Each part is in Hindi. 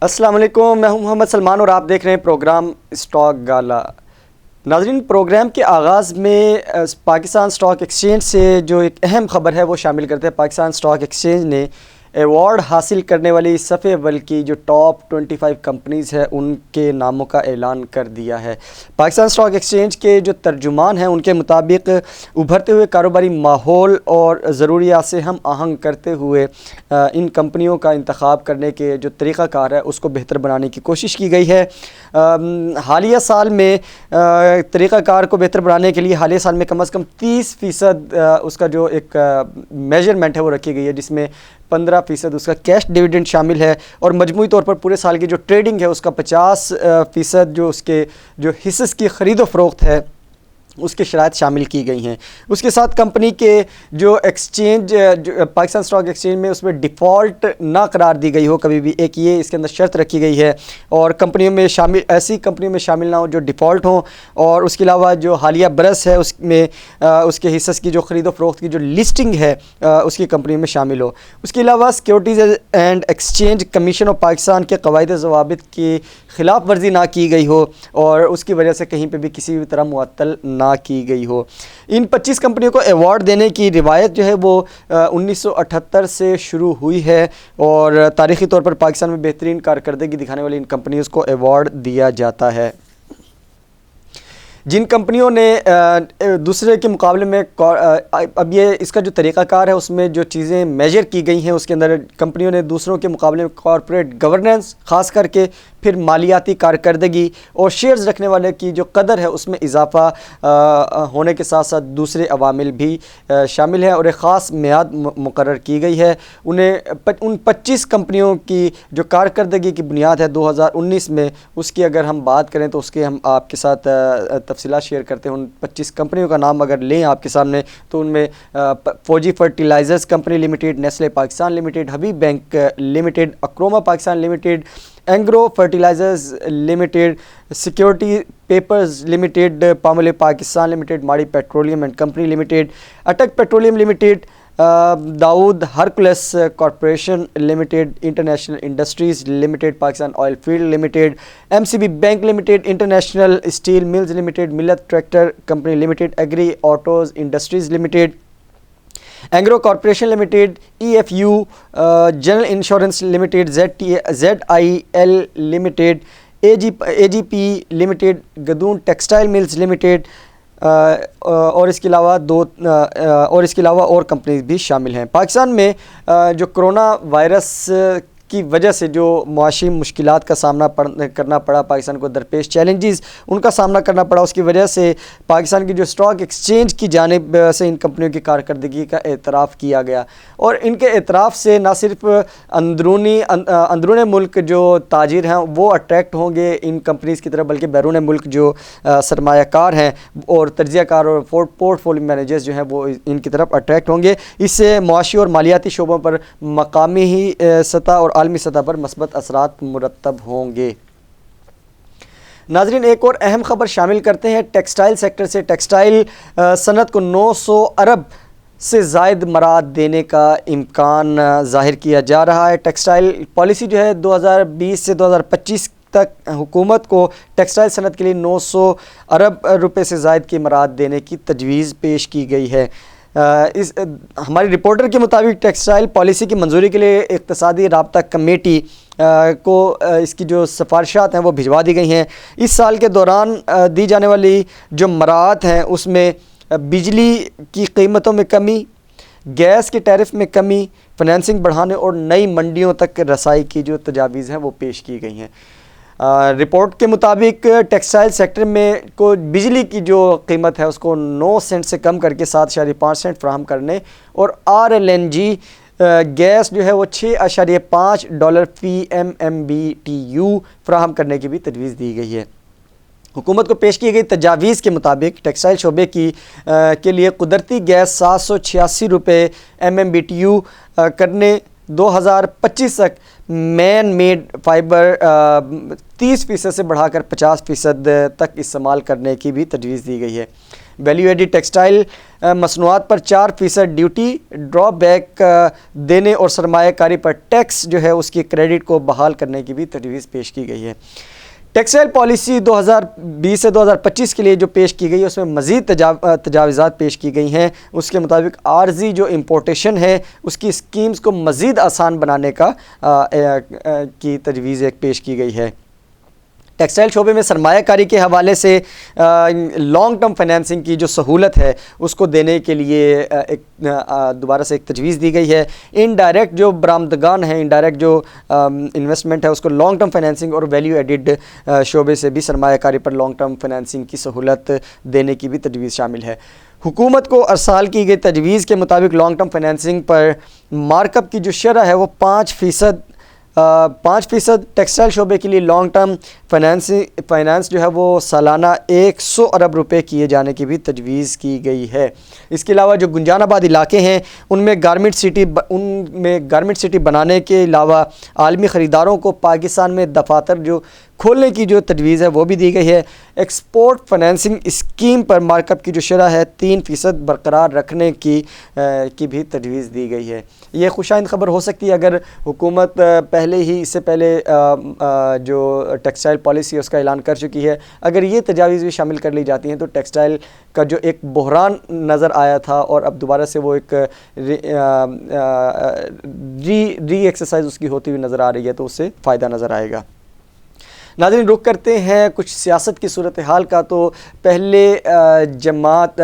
अस्सलाम वालेकुम, मैं हूं मोहम्मद सलमान और आप देख रहे हैं प्रोग्राम स्टॉक गाला। नाज़रीन, प्रोग्राम के आगाज़ में पाकिस्तान स्टॉक एक्सचेंज से जो एक अहम ख़बर है वो शामिल करते हैं। पाकिस्तान स्टॉक एक्सचेंज ने अवार्ड हासिल करने वाली सफ़े अव्वल की जो टॉप 25 कंपनीज़ है उनके नामों का ऐलान कर दिया है। पाकिस्तान स्टॉक एक्सचेंज के जो तर्जुमान हैं उनके मुताबिक उभरते हुए कारोबारी माहौल और ज़रूरियात से हम आहंग करते हुए इन कंपनियों का इंतखाब करने के जो तरीक़ाकार है उसको बेहतर बनाने की कोशिश की गई है। हालिया साल में तरीक़ाकार को बेहतर बनाने के लिए हालिया साल में कम से कम 30% उसका जो एक मेजरमेंट है वो रखी गई है, जिसमें 15% उसका कैश डिविडेंड शामिल है और मजमूई तौर पर पूरे साल की जो ट्रेडिंग है उसका 50% जो उसके जो हिस्से की ख़रीदो फ़रोख्त है उसके शराइत शामिल की गई हैं। उसके साथ कंपनी के जो एक्सचेंज जो पाकिस्तान स्टॉक एक्सचेंज में उसमें डिफ़ॉल्ट ना करार दी गई हो कभी भी, एक ये इसके अंदर शर्त रखी गई है और कंपनियों में शामिल ऐसी कंपनियों में शामिल ना हो जो डिफ़ॉल्ट हों, और उसके अलावा जो हालिया बरस है उसमें उसके हिस्से की जो ख़रीदो फ़रोख्त की जो लिस्टिंग है उसकी कंपनियों में शामिल हो। उसके अलावा securities and exchange commission of Pakistan के क़वाइद ज़वाबित की ख़िलाफ़ वर्जी ना की गई हो और उसकी वजह से कहीं पर भी किसी भी तरह मुअत्तल ना की गई हो। इन 25 कंपनियों को अवार्ड देने की रिवायत जो है वो 1978 से शुरू हुई है और तारीख़ी तौर पर पाकिस्तान में बेहतरीन कारकर्दगी दिखाने वाली इन कंपनियों को अवार्ड दिया जाता है। जिन कंपनियों ने दूसरे के मुकाबले में अब ये इसका जो तरीक़ाकार है उसमें जो चीज़ें मेजर की गई हैं उसके अंदर कंपनियों ने दूसरों के मुकाबले में कॉरपोरेट गवर्नेंस, ख़ास करके फिर मालियाती कारकर्दगी और शेयर्स रखने वाले की जो कदर है उसमें इजाफ़ा होने के साथ साथ दूसरे अवामिल भी शामिल हैं और एक ख़ास मियाद मुकर्रर की गई है। उन 25 कंपनियों की जो कारकर्दगी की बुनियाद है 2019 में, उसकी अगर हम बात करें तो उसके हम आपके साथ तफसीलात शेयर करते हैं। उन 25 कंपनियों का नाम अगर लें आपके सामने तो उनमें Fauji fertilizers company limited, Nestle Pakistan limited, Habib bank limited, Archroma Pakistan limited, Engro fertilizers limited, security papers limited, Palmolive Pakistan limited, Mari petroleum and company limited, Attock petroleum limited, Dawood Hercules corporation limited, international industries limited, Pakistan oil field limited, MCB bank limited, international steel mills limited, Millat tractor company limited, agri autos industries limited, Engro corporation limited, EFU, general insurance limited, ZIL limited, AGP limited, गदून textile mills limited और इसके अलावा और कंपनीज भी शामिल हैं। पाकिस्तान में जो कोरोना वायरस की वजह से जो मुआशी मुश्किलात का सामना करना पड़ा, पाकिस्तान को दरपेश चैलेंजेस उनका सामना करना पड़ा, उसकी वजह से पाकिस्तान की जो स्टॉक एक्सचेंज की जानिब से इन कंपनियों की कारकर्दगी का एतराफ़ किया गया और इनके एतराफ़ से न सिर्फ अंदरून मुल्क जो ताजिर हैं वो अट्रैक्ट होंगे इन कंपनीज़ की तरफ, बल्कि बैरून मुल्क जो सरमायाकार हैं और तजियाकार और पोर्टफोलियो मैनेजर्स जो हैं वो इनकी तरफ अट्रैक्ट होंगे। इससे मुआशी और मालियाती शोबों पर मकामी ही सतह और आलमी सतह पर मस्बत असरात मुरतब होंगे। नाज़रीन, एक और अहम ख़बर शामिल करते हैं टेक्सटाइल सेक्टर से। टेक्सटाइल सनत को 900 अरब से ज़ायद मराद देने का इम्कान ज़ाहिर किया जा रहा है। टेक्सटाइल पॉलिसी जो है 2020 से 2025 तक हुकूमत को टेक्सटाइल सनत के लिए 900 अरब रुपए से ज़ायद की मराद देने की तजवीज़ पेश की गई है। हमारी रिपोर्टर के मुताबिक टेक्सटाइल पॉलिसी की मंजूरी के लिए इक़्तिसादी राब्ता कमेटी को इसकी जो सिफारिशात हैं वो भिजवा दी गई हैं। इस साल के दौरान दी जाने वाली जो मराहत हैं उसमें बिजली की कीमतों में कमी, गैस के टैरिफ में कमी, फाइनेंसिंग बढ़ाने और नई मंडियों तक रसाई की जो तजावीज़ हैं वो पेश की गई हैं। रिपोर्ट के मुताबिक टेक्सटाइल सेक्टर में को बिजली की जो कीमत है उसको 9 सेंट से कम करके 7.5 सेंट फ्राहम करने और RLNG गैस जो है वो $6.5 फ़ी MMBTU फ्राहम करने की भी तजवीज़ दी गई है। हुकूमत को पेश की गई तजावीज़ के मुताबिक टेक्सटाइल शोबे के लिए कुदरती गैस 786 रुपये MMBTU करने 2025 तक मैन मेड फाइबर 30% से बढ़ाकर 50% तक इस्तेमाल करने की भी तजवीज़ दी गई है। वैल्यू एडिड टेक्सटाइल मसनूआत पर 4% ड्यूटी ड्रॉप बैक देने और सरमायाकारी पर टैक्स जो है उसकी क्रेडिट को बहाल करने की भी तजवीज़ पेश की गई है। टेक्सटाइल पॉलिसी 2020 से 2025 के लिए जो पेश की गई है उसमें मज़ीद तजावीज़ात पेश की गई हैं। उसके मुताबिक आर्जी जो इम्पोर्टेशन है उसकी स्कीम्स को मज़ीद आसान बनाने की तजवीज़ एक पेश की गई है। टेक्सटाइल शोबे में सरमायाकारी के हवाले से लॉन्ग टर्म फाइनेंसिंग की जो सहूलत है उसको देने के लिए एक दोबारा से एक तजवीज़ दी गई है। इनडायरेक्ट जो बरामदगान है, इनडायरेक्ट जो इन्वेस्टमेंट है उसको लॉन्ग टर्म फाइनेंसिंग और वैल्यू एडिड शोबे से भी सरमायाकारी पर लॉन्ग टर्म फाइनेंसिंग की सहूलत देने की भी तजवीज़ शामिल है। हुकूमत को अरसाल की गई तजवीज़ के मुताबिक लॉन्ग टर्म फाइनेंसिंग पर मार्कअप की जो शरह है वो 5% टेक्सटाइल शोबे के लिए लॉन्ग टर्म फाइनेंस जो है वो सालाना 100 अरब रुपए किए जाने की भी तजवीज़ की गई है। इसके अलावा जो गुंजानाबाद इलाके हैं उनमें गारमेंट सिटी बनाने के अलावा आलमी ख़रीदारों को पाकिस्तान में दफातर जो खोलने की जो तजवीज़ है वो भी दी गई है। एक्सपोर्ट फाइनेंसिंग स्कीम पर मार्कअप की जो शरह है 3% बरकरार रखने की भी तजवीज़ दी गई है। ये खुशाइंद ख़बर हो सकती है अगर हुकूमत इससे पहले जो टेक्सटाइल पॉलिसी है उसका ऐलान कर चुकी है। अगर ये तजावीज़ भी शामिल कर ली जाती हैं तो टेक्सटाइल का जो एक बहरान नज़र आया था और अब दोबारा से वो एक री एक्सरसाइज उसकी होती हुई नज़र आ रही है तो उससे फ़ायदा नज़र आएगा। नाज़रीन, रुख करते हैं कुछ सियासत की सूरत हाल का। तो पहले जमात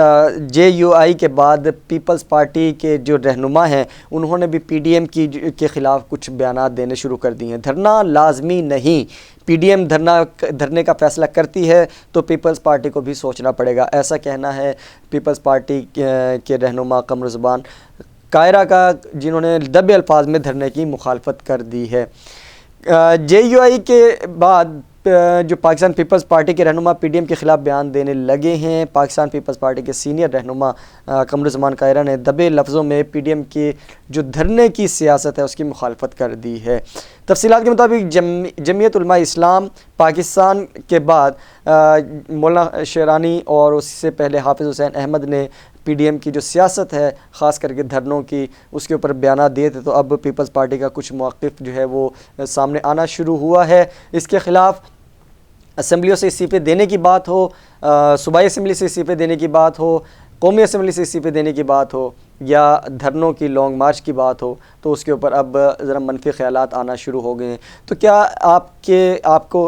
JUI के बाद पीपल्स पार्टी के जो रहनुमा हैं उन्होंने भी PDM के ख़िलाफ़ कुछ बयानात देने शुरू कर दिए हैं। धरना लाजमी नहीं, PDM धरने का फ़ैसला करती है तो पीपल्स पार्टी को भी सोचना पड़ेगा, ऐसा कहना है पीपल्स पार्टी के रहनुमा कमर ज़ुबान कायरा का, जिन्होंने दबे अल्फाज में धरने की मुखालफत कर दी है। JUI के बाद जो पाकिस्तान पीपल्स पार्टी के रहनुमा PDM के ख़िलाफ़ बयान देने लगे हैं। पाकिस्तान पीपल्स पार्टी के सीनियर रहनुमा कमर ज़ुबान कायरा ने दबे लफ्ज़ों में PDM के जो धरने की सियासत है उसकी मुखालफत कर दी है। तफसीलात के मुताबिक जमीयत उलमा इस्लाम पाकिस्तान के बाद मौलाना शेरानी और उससे पहले हाफिज़ हुसैन अहमद ने PDM की जो सियासत है ख़ास करके धरनों की उसके ऊपर बयान दिए थे। तो अब पीपल्स पार्टी का कुछ मौक़िफ़ जो है वो सामने आना शुरू हुआ है। इसके ख़िलाफ़ असम्बलियों से इस्तीफ़े देने की बात हो, सूबाई असम्बली से इस्तीफ़े देने की बात हो, कौमी असम्बली से इस्तीफ़े देने की बात हो या धरनों की लॉन्ग मार्च की बात हो, तो उसके ऊपर अब ज़रा मनफी ख़यालात आना शुरू हो गए हैं। तो क्या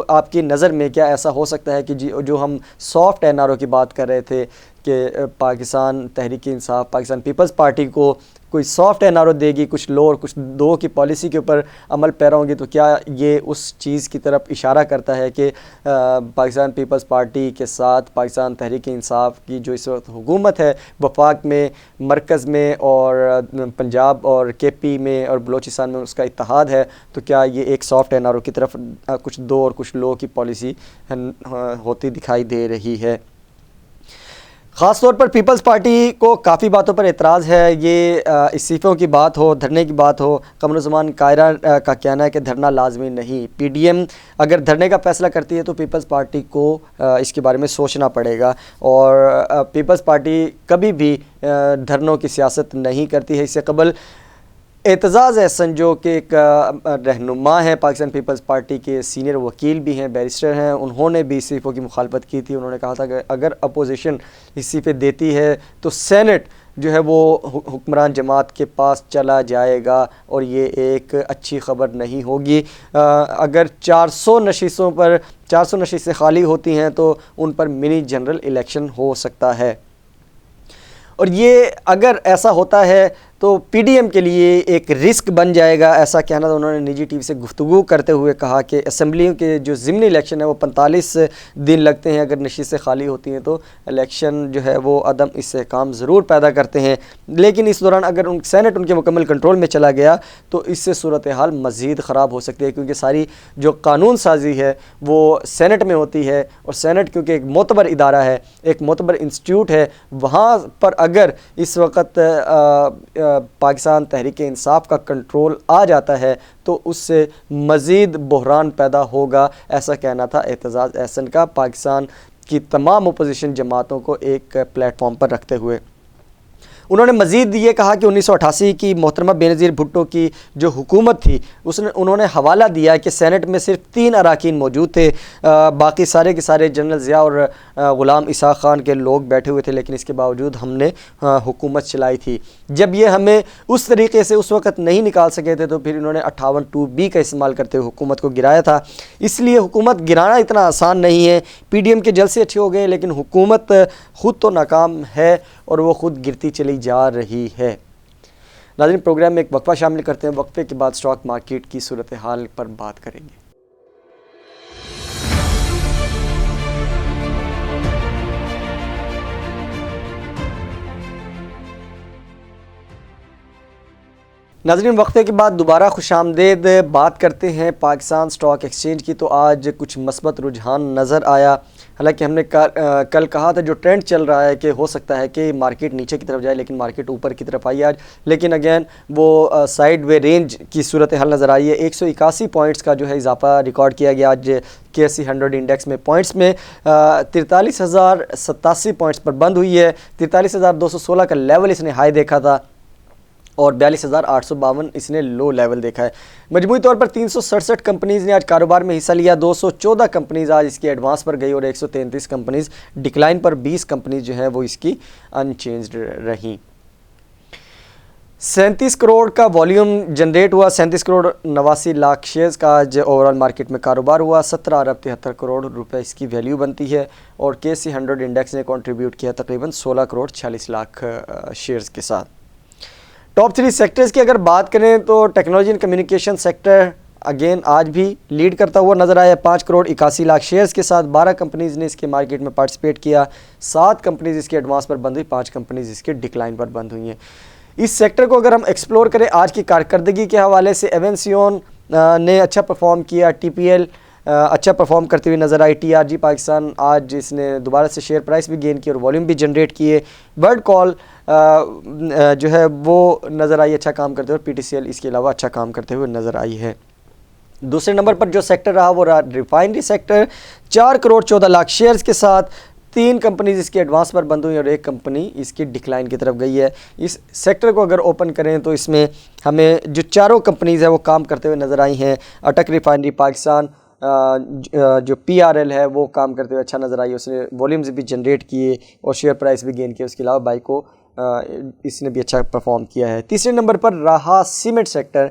आपकी नज़र में क्या ऐसा हो सकता है कि जो हम सॉफ्ट NRO की बात कर रहे थे कि पाकिस्तान तहरीक इंसाफ पाकिस्तान पीपल्स पार्टी को कोई सॉफ्ट NRO देगी, कुछ लो और कुछ दो की पॉलिसी के ऊपर अमल पैरा होंगी, तो क्या ये उस चीज़ की तरफ इशारा करता है कि पाकिस्तान पीपल्स पार्टी के साथ पाकिस्तान तहरीक इंसाफ की जो इस वक्त हुकूमत है वफाक में, मरकज़ में और पंजाब और KP में और बलोचिस्तान में उसका इत्तेहाद है, तो क्या ये एक सॉफ्ट NRO की तरफ कुछ दो और कुछ लो की पॉलिसी होती दिखाई दे रही है? ख़ास तौर पर पीपल्स पार्टी को काफ़ी बातों पर एतराज़ है। ये इस्तीफ़ों की बात हो, धरने की बात हो, कमर ज़ुबान कायरा का कहना है कि धरना लाजमी नहीं। PDM अगर धरने का फ़ैसला करती है तो पीपल्स पार्टी को इसके बारे में सोचना पड़ेगा और पीपल्स पार्टी कभी भी धरनों की सियासत नहीं करती है। इससे कबल एतज़ाज़ एहसन जो कि एक रहनुमा है पाकिस्तान पीपल्स पार्टी के, सीनियर वकील भी हैं, बैरिस्टर हैं, उन्होंने भी इस्तीफ़ों की मुखालफत की थी। उन्होंने कहा था कि अगर अपोजिशन इस्तीफ़े देती है तो सेनेट जो है वो हुक्मरान जमात के पास चला जाएगा और ये एक अच्छी ख़बर नहीं होगी। अगर 400 नशीसें खाली होती हैं तो उन पर मिनी जनरल इलेक्शन हो सकता है और ये अगर ऐसा होता है तो PDM के लिए एक रिस्क बन जाएगा, ऐसा कहना था उन्होंने निजी TV से गुफ्तगू करते हुए कहा कि असम्बलियों के जो ज़िमनी इलेक्शन है वो 45 दिन लगते हैं, अगर नशीसें खाली होती हैं तो इलेक्शन जो है वो अदम इस्तेहकाम ज़रूर पैदा करते हैं, लेकिन इस दौरान अगर सेनेट उनके मुकम्मल कंट्रोल में चला गया तो इससे सूरत हाल मज़ीद ख़राब हो सकती है, क्योंकि सारी जो कानून साजी है वो सेनेट में होती है और सेनेट क्योंकि एक मोतबर इदारा है, एक मोतबर इंस्टीट्यूट है, वहाँ पर अगर इस वक्त पाकिस्तान तहरीक इंसाफ का कंट्रोल आ जाता है तो उससे मज़ीद बहरान पैदा होगा, ऐसा कहना था एतज़ाज़ एहसन का, पाकिस्तान की तमाम अपोजिशन जमातों को एक प्लेटफॉर्म पर रखते हुए। उन्होंने मज़ीद ये कहा कि 1988 की मोहतरमा बेनज़ीर भुट्टो की जो हुकूमत थी उन्होंने हवाला दिया कि सेनेट में सिर्फ 3 अराकीन मौजूद थे, बाकी सारे के सारे जनरल ज़िया और ग़ुलाम इसाक़ ख़ान के लोग बैठे हुए थे, लेकिन इसके बावजूद हमने हुकूमत चलाई थी। जब ये हमें उस तरीके से उस वक़्त नहीं निकाल सके थे तो फिर इन्होंने 58(2)B का इस्तेमाल करते हुए हुकूमत को गिराया था। इसलिए हुकूमत गिराना इतना आसान नहीं है। PDM के जलसे अच्छे हो गए, लेकिन हुकूमत ख़ुद तो नाकाम है और वो ख़ुद गिरती चली जा रही है। नाज़रीन, प्रोग्राम में एक वक्फा शामिल करते हैं। वक्फे के बाद स्टॉक मार्केट की सूरत हाल पर बात करेंगे। नाज़रीन, वक्फे के बाद दोबारा खुशामदीद। बात करते हैं पाकिस्तान स्टॉक एक्सचेंज की। तो आज कुछ मस्बत रुझान नज़र आया। हालांकि हमने कल कहा था जो ट्रेंड चल रहा है कि हो सकता है कि मार्केट नीचे की तरफ जाए, लेकिन मार्केट ऊपर की तरफ आई आज। लेकिन अगेन वो साइड वे रेंज की सूरत हाल नज़र आई है। 181 पॉइंट्स का जो है इजाफा रिकॉर्ड किया गया आज KSE 100 इंडेक्स में। पॉइंट्स में 43,087 पॉइंट्स पर बंद हुई है। 43,216 का लेवल इसने हाई देखा था और 42,852 इसने लो लेवल देखा है। मजमूई तौर पर 367 कंपनीज़ ने आज कारोबार में हिस्सा लिया। 214 कंपनीज़ आज इसकी एडवांस पर गई और 133 कंपनीज़ डिक्लाइन पर। 20 कंपनीज़ जो हैं वो इसकी अनचेंज्ड रहीं। 37 करोड़ का वॉल्यूम जनरेट हुआ। 37 करोड़ 89 लाख शेयर्स का आज ओवरऑल मार्केट में कारोबार हुआ। 17 अरब 73 करोड़ रुपए इसकी वैल्यू बनती है और KSE 100 इंडेक्स ने कंट्रीब्यूट किया तकरीबन 16 करोड़ 46 लाख शेयर्स के साथ। टॉप 3 सेक्टर्स की अगर बात करें तो technology and communication sector again आज भी लीड करता हुआ नज़र आया। 5 करोड़ 81 लाख शेयर्स के साथ 12 कंपनीज़ ने इसके मार्केट में पार्टिसिपेट किया। 7 कंपनीज़ इसके एडवांस पर बंद हुई, 5 कंपनीज़ इसके डिक्लाइन पर बंद हुई हैं। इस सेक्टर को अगर हम एक्सप्लोर करें आज की कारकर्दगी के हवाले से, एवेंसियोन ने अच्छा परफॉर्म किया। TPL अच्छा परफॉर्म करते हुए नज़र आई। TRG पाकिस्तान आज इसने दोबारा से शेयर प्राइस भी गेन की और वॉल्यूम भी जनरेट किए। वर्ड कॉल जो है वो नज़र आई अच्छा काम करते हुए। PTCL इसके अलावा अच्छा काम करते हुए नज़र आई है। दूसरे नंबर पर जो सेक्टर रहा वो रहा refinery sector. 4 crore 14 lakh shares के साथ 3 कंपनीज इसकी एडवांस पर बंद हुई और 1 कंपनी इसकी डिक्लाइन की तरफ गई है। इस सेक्टर को अगर ओपन करें तो इसमें हमें जो चारों कंपनीज़ है वो काम करते हुए नज़र आई हैं। अटक रिफाइनरी पाकिस्तान जो PRL है वो काम करते हुए अच्छा नज़र आई, उसने वॉल्यूम्स भी जनरेट किए और शेयर प्राइस भी गेन किया। उसके अलावा बाइको इसने भी अच्छा परफॉर्म किया है। तीसरे नंबर पर रहा cement sector.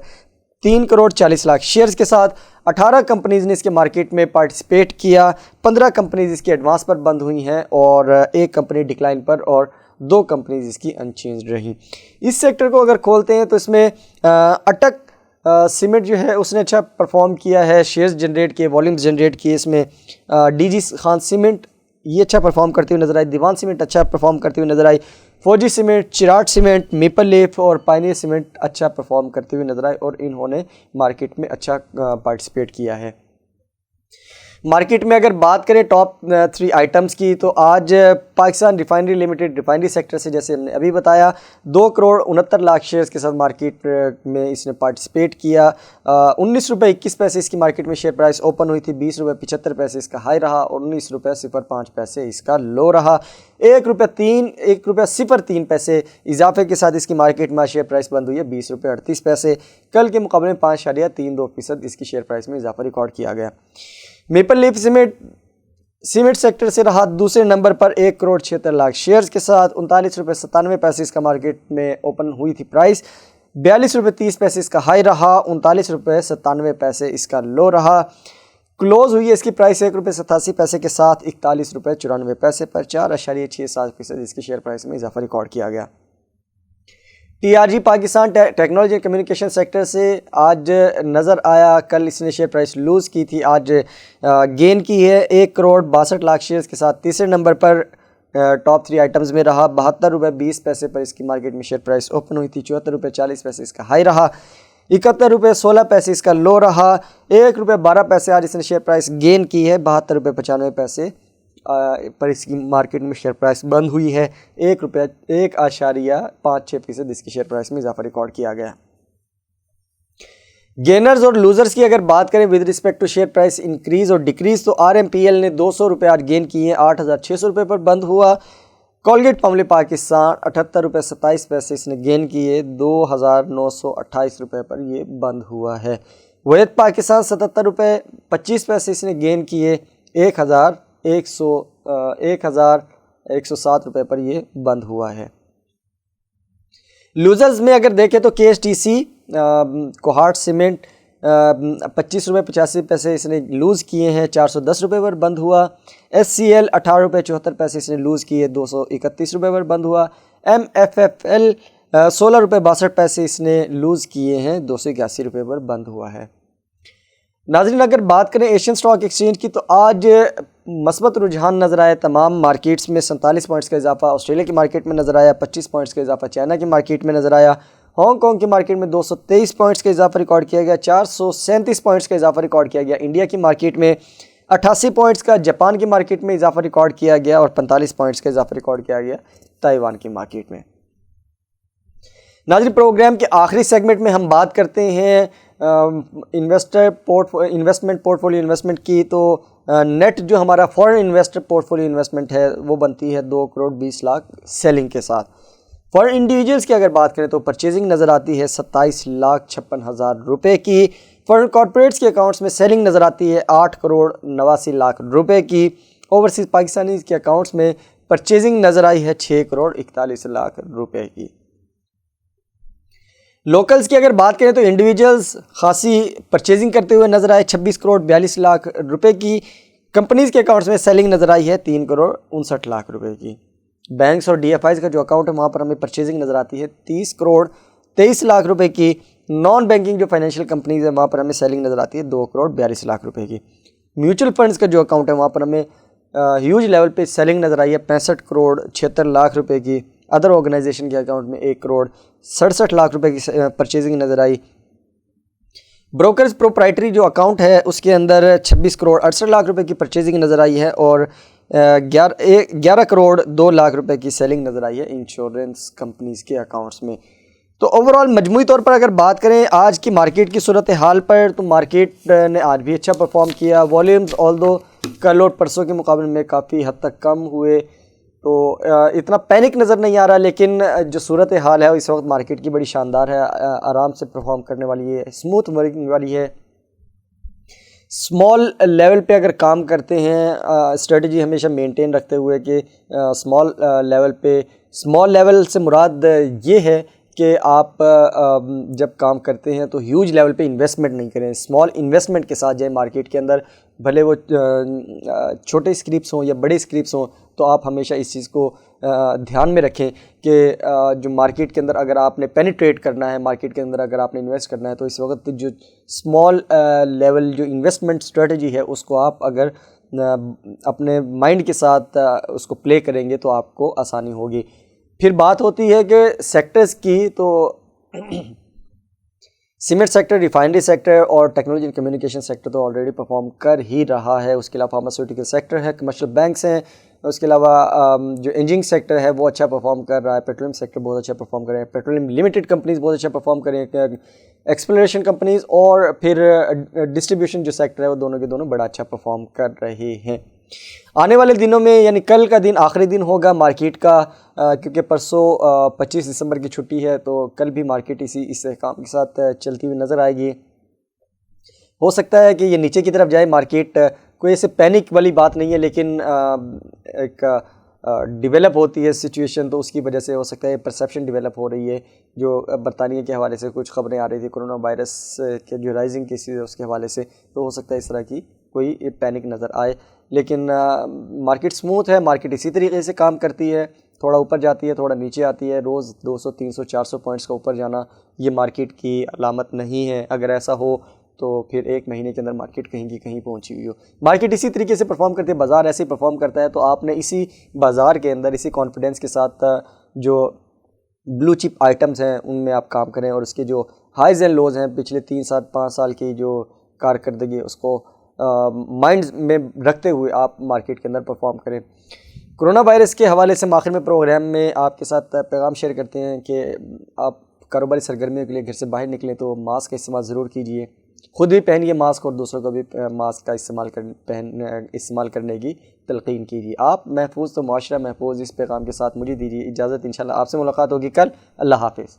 3 crore 40 lakh shares के साथ 18 कंपनीज़ ने इसके मार्केट में पार्टिसिपेट किया। 15 कंपनीज़ इसकी एडवांस पर बंद हुई हैं और 1 कंपनी डिक्लाइन पर और 2 कंपनीज़ इसकी अनचेंज्ड रहीं। इस सेक्टर को अगर खोलते हैं तो इसमें अटक सीमेंट जो है उसने अच्छा परफॉर्म किया है, शेयर्स जनरेट किए, वॉल्यूम्स जनरेट किए। इसमें DG खान सीमेंट ये अच्छा परफॉर्म करते हुए नज़र आई। दीवान सीमेंट अच्छा परफॉर्म करते हुए नज़र आई। फौजी cement, Cherat cement, maple leaf और पायनियर सीमेंट अच्छा परफॉर्म करते हुए नज़र आए और इन्होंने मार्केट में अच्छा पार्टिसिपेट किया है। मार्केट में अगर बात करें टॉप 3 आइटम्स की तो आज Pakistan refinery limited refinery sector से, जैसे हमने अभी बताया, 2 करोड़ 69 लाख शेयर्स के साथ मार्केट में इसने पार्टिसिपेट किया। 19 रुपये 21 पैसे इसकी मार्केट में शेयर प्राइस ओपन हुई थी। 20 रुपये 75 पैसे इसका हाई रहा और 19 रुपये 05 पैसे इसका लो रहा। 1 रुपये 03 पैसे इजाफे के साथ इसकी मार्केट में शेयर प्राइस बंद हुई है 20 रुपये 38 पैसे। कल के मुकाबले में 5.32% इसकी शेयर प्राइस में इजाफा रिकॉर्ड किया गया। मेपल लीफ सीमेंट सेक्टर से रहा दूसरे नंबर पर 1 करोड़ 76 लाख शेयर्स के साथ। 39 रुपये 97 पैसे इसका मार्केट में ओपन हुई थी प्राइस। 42 रुपये 30 पैसे इसका हाई रहा। 39 रुपये 97 पैसे इसका लो रहा। क्लोज हुई है इसकी प्राइस 1 रुपये 87 पैसे के साथ 41 रुपये 94 पैसे पर। 4.67% इसकी शेयर प्राइस में इजाफा रिकॉर्ड किया गया। TRG Pakistan technology and communication sector से आज नज़र आया, कल इसने शेयर प्राइस लूज़ की थी, आज गेन की है। 1 करोड़ 62 लाख शेयर्स के साथ तीसरे नंबर पर टॉप 3 आइटम्स में रहा। 72 रुपये 20 पैसे पर इसकी मार्केट में शेयर प्राइस ओपन हुई थी। 74 रुपये 40 पैसे इसका हाई रहा। 71 रुपये 16 पैसे इसका लो रहा। 1 रुपये 12 पैसे आज इसने शेयर प्राइस गेन की है। 72 रुपये 95 पैसे पर इसकी मार्केट में शेयर प्राइस बंद हुई है। 1.56% इसकी शेयर प्राइस में इजाफा रिकॉर्ड किया गया। गेनर्स और लूजर्स की अगर बात करें with respect to share price increase और डिक्रीज, तो RMPL ने 200 रुपये आज गेन किए, 8,600 रुपये पर बंद हुआ। कोलगेट पामोलिव पाकिस्तान 78 रुपये 27 पैसे इसने गेन किए, 2,928 रुपये पर ये बंद हुआ है। वैद पाकिस्तान 77 रुपये 25 पैसे इसने गेन किए, 1,107 रुपये पर ये बंद हुआ है। लूजर्स में अगर देखें तो KSTC कोहाट सीमेंट 25 रुपये 85 पैसे इसने लूज़ किए हैं, 410 रुपये पर बंद हुआ। SCL 18 रुपये 74 पैसे इसने लूज़ किए, 231 रुपये पर बंद हुआ। MFFL 16 रुपये 62 पैसे इसने लूज़ किए हैं, 281 रुपये पर बंद हुआ है। नाज़रीन अगर बात करें एशियन स्टॉक एक्सचेंज की, तो आज मस्बत रुझान नज़र आया तमाम मार्केट्स में। 47 पॉइंट्स का इजाफा ऑस्ट्रेलिया की मार्केट में नज़र आया, 25 पॉइंट्स का इजाफा चाइना की मार्केट में नज़र आया। हांगकॉन्ग की मार्केट में 223 पॉइंट्स का इजाफा रिकॉर्ड किया गया, 437 पॉइंट्स का इजाफा रिकॉर्ड किया गया इंडिया की मार्केट में, 88 पॉइंट्स का जापान की मार्केट में इजाफा रिकॉर्ड किया गया और 45 पॉइंट्स का इजाफा रिकॉर्ड किया गया ताइवान की मार्केट में। नाज़रीन प्रोग्राम के आखिरी सेगमेंट में हम बात करते हैं इन्वेस्टमेंट पोर्टफोलियो इन्वेस्टमेंट की। तो नेट जो हमारा फॉरेन इन्वेस्टर पोर्टफोलियो इन्वेस्टमेंट है वो बनती है 2 करोड़ 20 लाख सेलिंग के साथ। फॉरेन इंडिविजुअल्स की अगर बात करें तो परचेजिंग नज़र आती है 27,56,000 रुपये की। फॉरेन कॉर्पोरेट्स के अकाउंट्स में सेलिंग नज़र आती है 8 करोड़ 89 लाख रुपये की। ओवरसीज़ पाकिस्तानी के अकाउंट्स में परचेजिंग नज़र आई है 6 करोड़ 41 लाख रुपये की। लोकल्स की अगर बात करें तो इंडिविजुअल्स खासी परचेजिंग करते हुए नज़र आए 26 करोड़ 42 लाख रुपए की। कंपनीज़ के अकाउंट्स में सेलिंग नज़र आई है 3 करोड़ 59 लाख रुपए की। बैंक्स और DFIs का जो अकाउंट है वहाँ पर हमें परचेजिंग नज़र आती है 30 करोड़ 23 लाख रुपए की। नॉन बैंकिंग जो फाइनेंशियल कंपनीज़ है वहाँ पर हमें सेलिंग नज़र आती है 2 करोड़ 42 लाख रुपए की। म्यूचुअल फंड्स का जो अकाउंट है वहाँ पर हमें ह्यूज लेवल पे सेलिंग नज़र आई है 65 करोड़ 76 लाख रुपए की। अदर ऑर्गेनाइजेशन के अकाउंट में 1 करोड़ 67 लाख रुपए की परचेजिंग नज़र आई। ब्रोकर्स प्रोप्राइटरी जो अकाउंट है उसके अंदर 26 करोड़ 68 लाख रुपए की परचेजिंग नज़र आई है और 11 करोड़ 2 लाख रुपए की सेलिंग नज़र आई है इंश्योरेंस कंपनीज़ के अकाउंट्स में। तो ओवरऑल मजमूई तौर पर अगर बात करें आज की मार्केट की सूरत हाल पर, तो मार्केट ने आज भी अच्छा परफॉर्म किया। वॉल्यूम्स ऑल्दो कल और परसों के मुकाबले में काफ़ी हद तक कम हुए, तो इतना पैनिक नज़र नहीं आ रहा, लेकिन जो सूरत हाल है इस वक्त मार्केट की बड़ी शानदार है, आराम से परफॉर्म करने वाली है, स्मूथ वर्किंग वाली है। स्मॉल लेवल पे अगर काम करते हैं, स्ट्रेटजी हमेशा मेंटेन रखते हुए कि स्मॉल लेवल पे, स्मॉल लेवल से मुराद ये है कि आप जब काम करते हैं तो ह्यूज लेवल पे इन्वेस्टमेंट नहीं करें, स्मॉल इन्वेस्टमेंट के साथ जाए मार्केट के अंदर, भले वो छोटे स्क्रिप्ट्स हों या बड़े स्क्रिप्ट्स हों। तो आप हमेशा इस चीज़ को ध्यान में रखें कि जो मार्केट के अंदर अगर आपने पेनिट्रेट करना है, मार्केट के अंदर अगर आपने इन्वेस्ट करना है, तो इस वक्त जो स्मॉल लेवल जो इन्वेस्टमेंट स्ट्रेटजी है उसको आप अगर अपने माइंड के साथ उसको प्ले करेंगे तो आपको आसानी होगी। फिर बात होती है कि सेक्टर्स की, तो सीमेंट सेक्टर, रिफाइनरी सेक्टर और टेक्नोलॉजी एंड कम्युनिकेशन सेक्टर तो ऑलरेडी परफॉर्म कर ही रहा है। उसके अलावा फार्मास्यूटिकल सेक्टर है, कमर्शियल बैंक्स हैं, उसके अलावा जो इंजीनियरिंग सेक्टर है वो अच्छा परफॉर्म कर रहा है, पेट्रोलियम सेक्टर बहुत अच्छा परफॉर्म कर रहे हैं, पेट्रोलियम लिमिटेड कंपनीज़ बहुत अच्छा परफॉर्म कर रही हैं, एक्सप्लोरेशन कंपनीज़ और फिर डिस्ट्रीब्यूशन जो सेक्टर है वो दोनों के दोनों बड़ा अच्छा परफॉर्म कर रहे हैं। आने वाले दिनों में यानी कल का दिन आखिरी दिन होगा मार्केट का, क्योंकि परसों 25 दिसंबर की छुट्टी है, तो कल भी मार्केट इस काम के साथ चलती हुई नज़र आएगी। हो सकता है कि ये नीचे की तरफ जाए मार्केट, कोई ऐसे पैनिक वाली बात नहीं है, लेकिन एक डेवलप होती है सिचुएशन, तो उसकी वजह से हो सकता है परसेप्शन डेवलप हो रही है। जो बरतानिया के हवाले से कुछ खबरें आ रही थी कोरोना वायरस के जो राइजिंग केसेस है उसके हवाले से, तो हो सकता है इस तरह की कोई पैनिक नज़र आए। लेकिन मार्केट स्मूथ है, मार्केट इसी तरीके से काम करती है, थोड़ा ऊपर जाती है, थोड़ा नीचे आती है। रोज़ 200, 300, 400 पॉइंट्स का ऊपर जाना ये मार्केट की अलामत नहीं है। अगर ऐसा हो तो फिर एक महीने के अंदर मार्केट कहीं की कहीं पहुंची हुई हो। मार्केट इसी तरीके से परफॉर्म करती है, बाज़ार ऐसे ही परफॉर्म करता है, तो आपने इसी बाज़ार के अंदर इसी कॉन्फिडेंस के साथ जो ब्लू चिप आइटम्स हैं उनमें आप काम करें और उसके जो हाइज़ एंड लोज़ हैं पिछले 3-5 साल की जो कारकर्दगी उसको माइंड में रखते हुए आप मार्केट के अंदर परफॉर्म करें। कोरोना वायरस के हवाले से आखिर में प्रोग्राम में आपके साथ पैगाम शेयर करते हैं कि आप कारोबारी सरगर्मियों के लिए घर से बाहर निकलें तो मास्क का इस्तेमाल ज़रूर कीजिए, खुद भी पहनिए मास्क और दूसरों को भी मास्क का इस्तेमाल करने की तलकीन कीजिए। आप महफूज तो मुआशरा महफूज, इस पैगाम के साथ मुझे दीजिए इजाज़त। इंशाल्लाह आपसे मुलाकात होगी कल। अल्लाह हाफ़िज़।